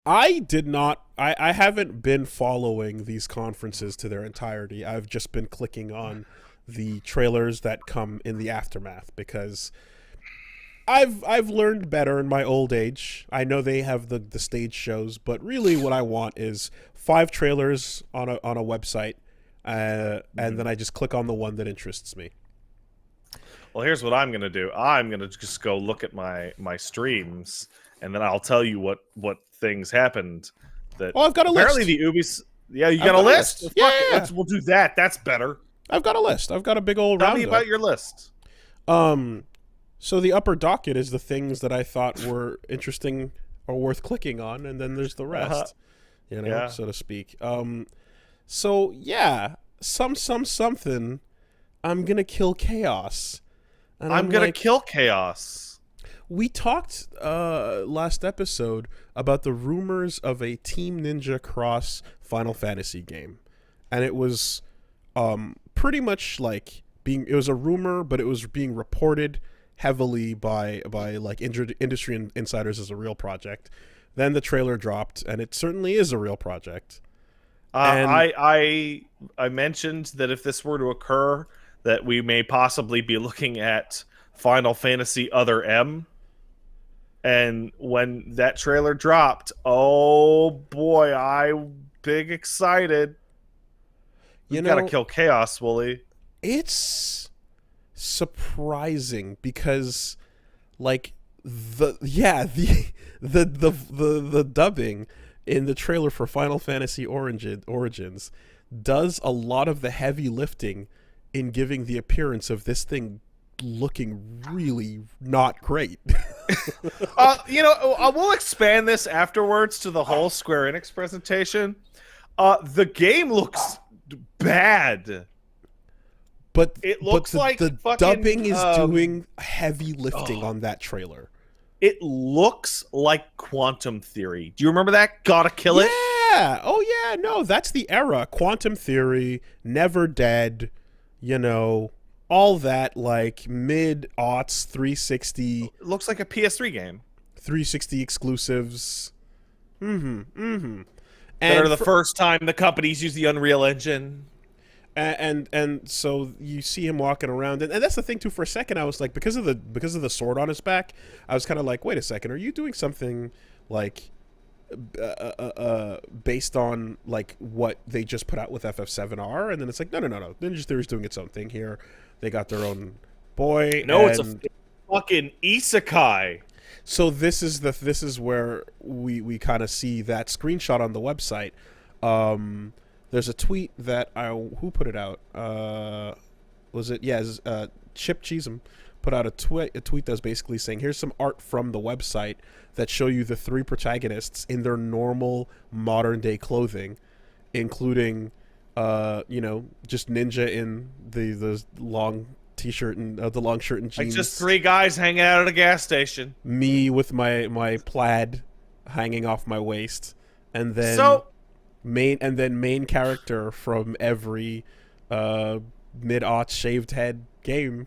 I did not. I haven't been following these conferences to their entirety. I've just been clicking on the trailers that come in the aftermath because I've learned better in my old age. I know they have the stage shows, but really what I want is five trailers on a website, and then Mhm. I just click on the one that interests me. Well, here's what I'm gonna do. I'm gonna just go look at my streams, and then I'll tell you what things happened. That Oh, I've got a apparently list. the Ubis. Yeah, you I've got a got a list. list. Well, Yeah, fuck yeah, it. yeah. We'll do that. That's better. I've got a list. I've got a big old Tell me roundup. about your list. Um, so the upper docket is the things that I thought were interesting or worth clicking on, and then there's the Uh-huh. rest, Yeah. so to speak. So yeah, something. I'm gonna kill chaos, and I'm I'm gonna like, kill chaos. we talked last episode about the rumors of a Team Ninja Cross Final Fantasy game, and it was pretty much like being it was a rumor, but it was being reported heavily by like industry insiders as a real project. Then the trailer dropped, and it certainly is a real project. And I mentioned that if this were to occur, that we may possibly be looking at Final Fantasy Other M. And when that trailer dropped, oh boy, I big excited. you We've got to know, kill chaos, Wooly. it's surprising because like the yeah the dubbing in the trailer for Final Fantasy Origins does a lot of the heavy lifting in giving the appearance of this thing looking really not great. We'll expand this afterwards to the whole Square Enix presentation. The game looks bad. But It looks like the fucking dubbing is doing heavy lifting oh, on that trailer. it looks like Quantum Theory. Do you remember that? Gotta kill it. Yeah. Oh yeah. No, that's the era. Quantum Theory, Never Dead. All that like mid aughts 360 It looks like a PS3 game. 360 exclusives. Mm-hmm. Mm-hmm. That are And the first time the companies use the Unreal Engine. and so you see him walking around, and that's the thing too. For a second, I was like, because of the sword on his back, I was kind of like, wait a second, are you doing something like based on like what they just put out with FF7R? And then it's like, no. Ninja Theory's doing its own thing here. They got their own boy, No, it's a and fucking isekai. so this is where we kind of see that screenshot on the website. There's a tweet that who put it out? Was it Chip Cheesem put out a tweet that's basically saying here's some art from the website that show you the three protagonists in their normal modern day clothing, including just Ninja in the long t-shirt and the long shirt and Like jeans, just three guys hanging out at a gas station. me with my plaid hanging off my waist, and then So main character from every mid-aught shaved head game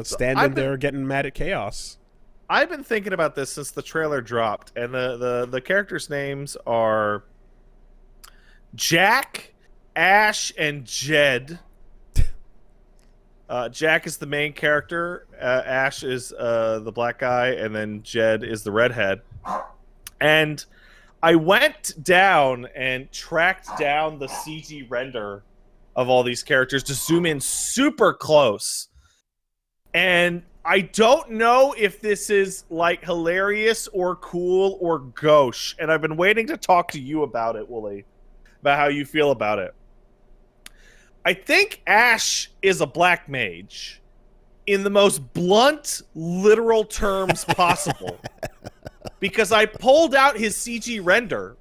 standing there getting mad at chaos. I've been thinking about this since the trailer dropped, and the characters' names are Jack, Ash, and Jed. Jack is the main character. Ash is the black guy, and then Jed is the redhead. And I went down and tracked down the CG render of all these characters to zoom in super close. And I don't know if this is like hilarious or cool or gauche. And I've been waiting to talk to you about it, Wooly, about how you feel about it. I think Ash is a black mage in the most blunt, literal terms possible. Because I pulled out his CG render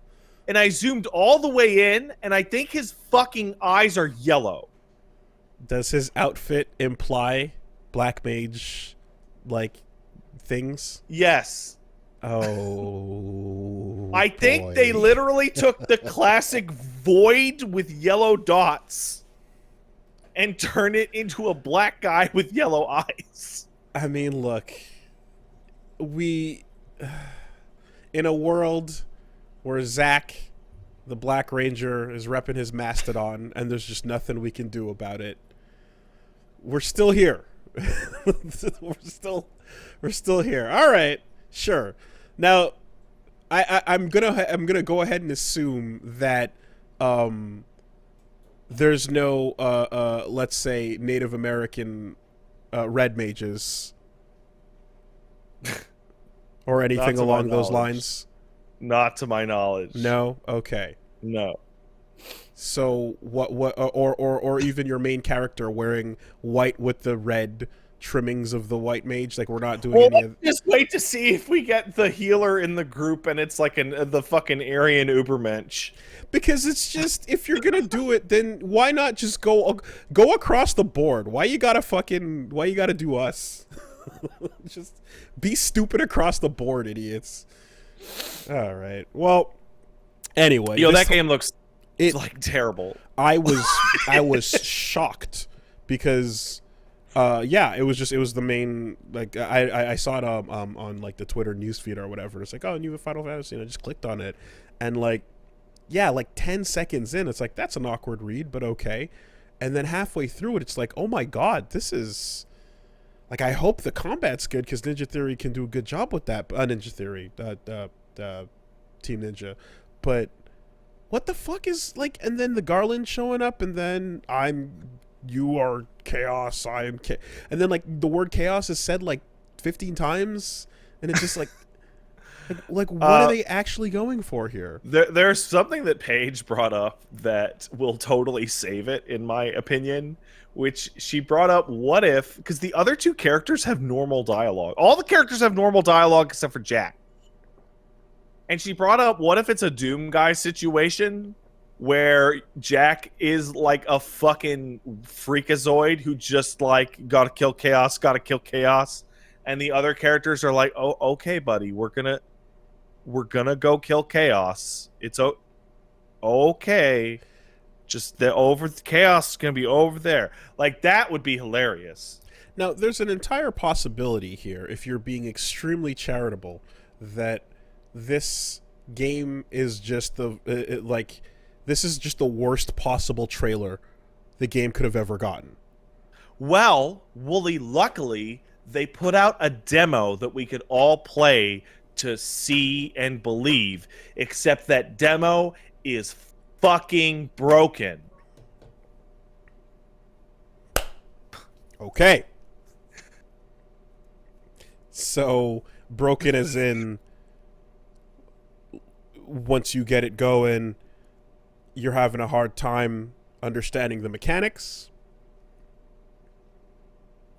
and I zoomed all the way in, and I think his fucking eyes are yellow. Does his outfit imply black mage like things? Yes. Oh, I think they literally took the classic void with yellow dots and turned it into a black guy with yellow eyes. I mean, look, we in a world where Zach, the Black Ranger, is repping his Mastodon, and there's just nothing we can do about it. We're still here. we're still here. All right, sure. Now, I'm gonna go ahead and assume that there's no let's say Native American red mages or anything along those lines. Not to my knowledge. No. Okay. No. So what or even your main character wearing white with the red trimmings of the white mage? Like, we're not doing any of. Just wait to see if we get the healer in the group and it's like the fucking Aryan Ubermensch. Because it's just, if you're gonna do it, then why not just go across the board? Why you gotta do us? Just be stupid across the board, idiots. All right. Well, anyway, that game looks like terrible. I was shocked because it was the main, like, I saw it on like the Twitter newsfeed or whatever. It's like, oh, new Final Fantasy, and I just clicked on it, and like 10 seconds in, it's like, that's an awkward read, but okay. And then halfway through it, it's like, oh my god, this is like, I hope the combat's good, because Ninja Theory can do a good job with that. Ninja Theory, Team Ninja, but what the fuck is, like, and then the Garland showing up, and then you are chaos, I am and then like the word chaos is said like 15 times, and it's just like like what are they actually going for here? There's something that Paige brought up that will totally save it, in my opinion, which she brought up, what if, because the other two characters have normal dialogue. All the characters have normal dialogue except for Jack. And she brought up, what if it's a Doom Guy situation where Jack is like a fucking freakazoid who just like gotta kill chaos, and the other characters are like, oh, okay, buddy, we're gonna go kill chaos. It's okay. Just the chaos is gonna be over there. Like, that would be hilarious. Now, there's an entire possibility here, if you're being extremely charitable, that this game is just this is just the worst possible trailer the game could have ever gotten. Well, Wooly, luckily, they put out a demo that we could all play to see and believe, except that demo is fucking broken. Okay. So, broken as in, once you get it going, you're having a hard time understanding the mechanics?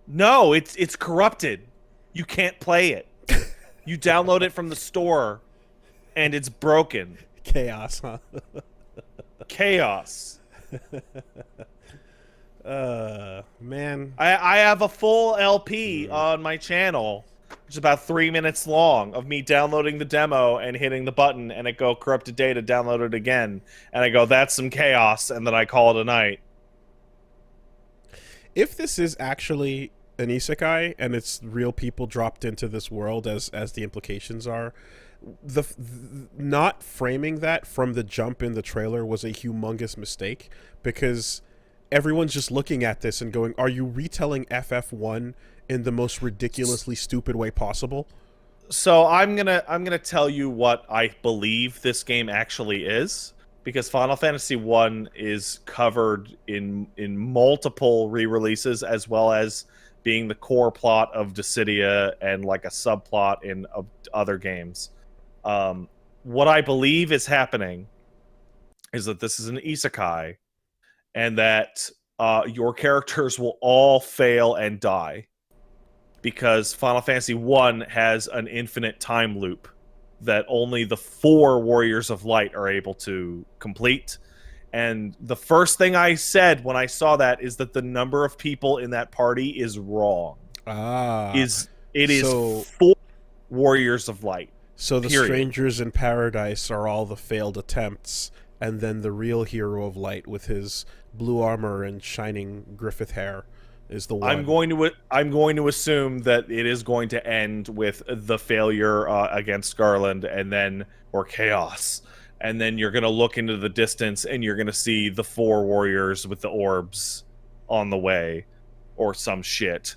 No, it's corrupted. You can't play it. You download it from the store, and it's broken. Chaos, huh? Chaos. Man. I have a full LP on my channel, which is about 3 minutes long, of me downloading the demo and hitting the button, and it go corrupted data, download it again, and I go, that's some chaos, and then I call it a night. If this is actually an isekai and it's real people dropped into this world, as the implications are, not framing that from the jump in the trailer was a humongous mistake, because everyone's just looking at this and going, are you retelling FF1 in the most ridiculously stupid way possible? So I'm gonna tell you what I believe this game actually is, because Final Fantasy 1 is covered in multiple re-releases, as well as being the core plot of Dissidia and like a subplot in other games. What I believe is happening is that this is an isekai, and that your characters will all fail and die, because Final Fantasy 1 has an infinite time loop that only the 4 Warriors of Light are able to complete. And the first thing I said when I saw that is that the number of people in that party is wrong. It is 4 Warriors of Light. So the strangers in paradise are all the failed attempts, and then the real hero of light with his blue armor and shining Griffith hair is the one. I'm going to assume that it is going to end with the failure against Garland, and then, or Chaos, and then you're gonna look into the distance and you're gonna see the 4 warriors with the orbs on the way, or some shit.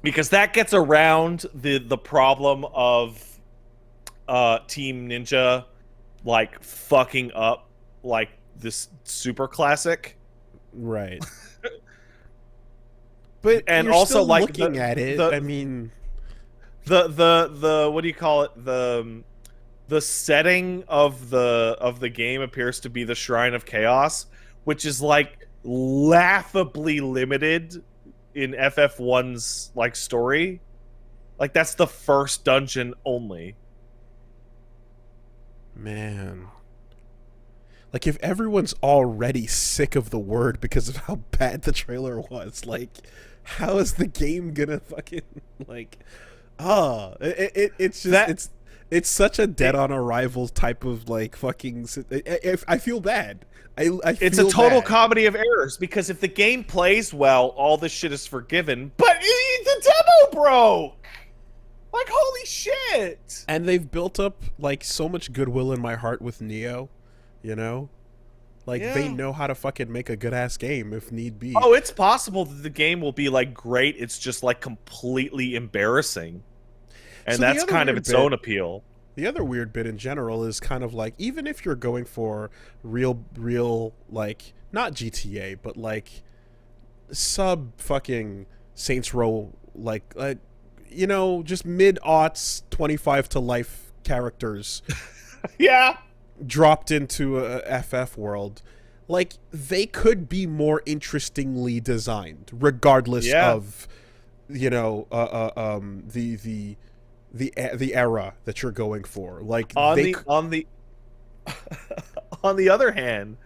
Because that gets around the problem of Team Ninja like fucking up like this super classic, right? But and you're also still like looking at it. I mean, the what do you call it, the setting of the game appears to be the Shrine of Chaos, which is like laughably limited in FF1's like story. Like that's the first dungeon only. man. Like, if everyone's already sick of the word because of how bad the trailer was, like, how is the game gonna fucking, like, it's just, it's such a dead on arrival type of, like, fucking, I feel bad. It's a total comedy of errors, because if the game plays well, all this shit is forgiven, but the demo broke! Like, holy shit! And they've built up, like, so much goodwill in my heart with Neo. You know, like they know how to fucking make a good ass game if need be. Oh, it's possible that the game will be like great. It's just like completely embarrassing, and So that's kind of its own appeal. The other weird bit in general is kind of like, even if you're going for real like not GTA but like sub fucking Saints Row, like you know, just mid-aughts 25 to life characters. Yeah. Dropped into a FF world, like they could be more interestingly designed, regardless of, you know, the era that you're going for. Like on the other hand,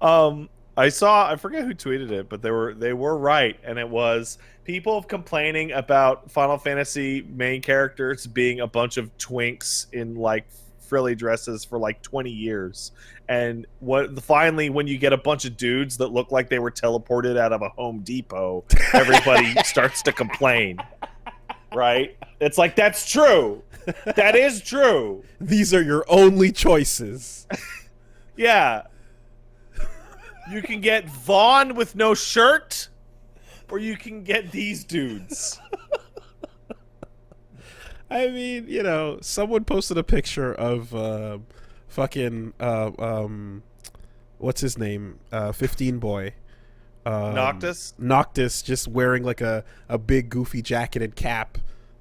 I forget who tweeted it, but they were right, and it was people complaining about Final Fantasy main characters being a bunch of twinks in like frilly dresses for like 20 years, and finally when you get a bunch of dudes that look like they were teleported out of a Home Depot, everybody starts to complain, right? It's like, that's true, that is true. These are your only choices. Yeah, you can get Vaughn with no shirt, or you can get these dudes. I mean, you know, someone posted a picture of fucking what's his name? 15 boy. Noctis just wearing like a big goofy jacket and cap,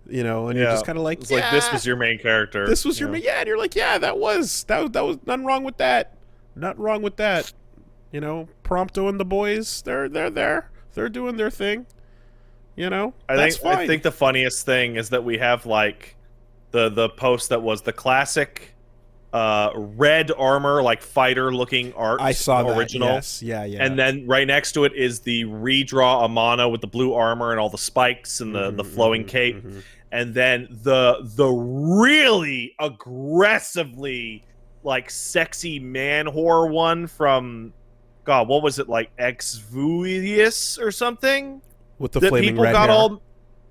you know, and you're just kind of like, it's like, this was your main character. This was your main, and you're like, yeah, that was nothing wrong with that. Nothing wrong with that. You know, Prompto and the boys, they're there. They're doing their thing. You know, I think the funniest thing is that we have like the post that was the classic red armor, like fighter looking art. I saw the that. Original. Yes, yeah. And then right next to it is the redraw Amano with the blue armor and all the spikes and the flowing cape. And then the really aggressively like sexy man whore one from, God, what was it, like Exvuius or something? With the flaming red hair.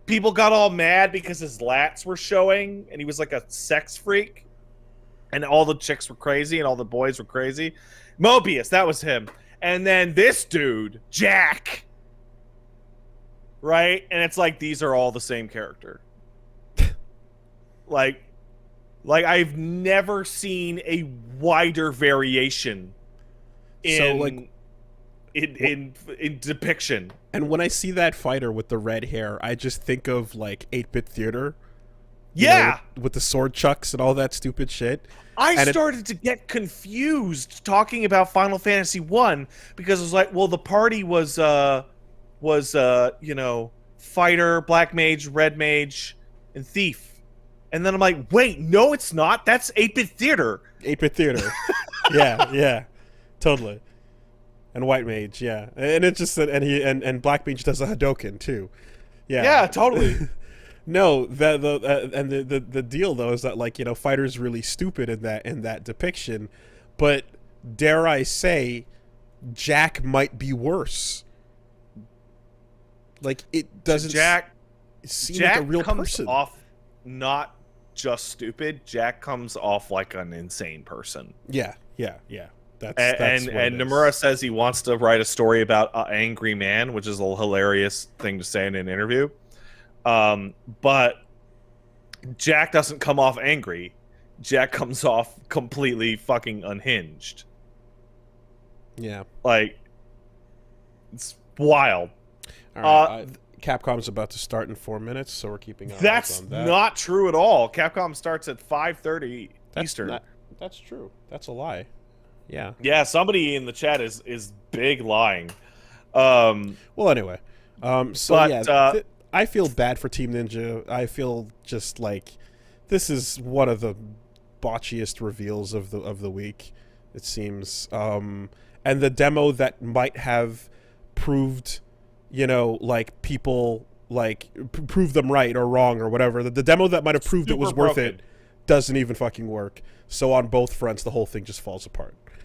People got all mad because his lats were showing, and he was like a sex freak, and all the chicks were crazy, and all the boys were crazy. Mobius, that was him. And then this dude, Jack, right? And it's like, these are all the same character. like I've never seen a wider variation in depiction. And when I see that fighter with the red hair, I just think of like 8-bit theater. Yeah, with the sword chucks and all that stupid shit. I started to get confused talking about Final Fantasy 1 because it was like, well, the party was you know, fighter, black mage, red mage, and thief. And then I'm like, wait, no, it's not. That's 8-bit theater. 8-bit theater. yeah, totally. And white mage, yeah, and it's just that, and black mage does a Hadoken too. Yeah, totally. No, the deal though is that, like, you know, fighter's really stupid in that depiction, but dare I say, Jack might be worse. Like, it doesn't. Jack seem like a real person. Off not just stupid. Jack comes off like an insane person. Yeah. That's And what it Nomura is. says he wants to write a story about an angry man, which is a hilarious thing to say in an interview. But Jack doesn't come off angry. Jack comes off completely fucking unhinged. Yeah. Like, it's wild. All right. Capcom's about to start in 4 minutes, so we're keeping our eyes That's on that. not true at all. Capcom starts at 5:30 Eastern. That's true. That's a lie. Yeah. Yeah, somebody in the chat is big lying. Well, anyway. So but, yeah, I feel bad for Team Ninja. I feel just like this is one of the botchiest reveals of the week, it seems. And the demo that might have proved, like people like prove them right or wrong or whatever. The demo that might have proved it was worth it doesn't even fucking work. So on both fronts, the whole thing just falls apart.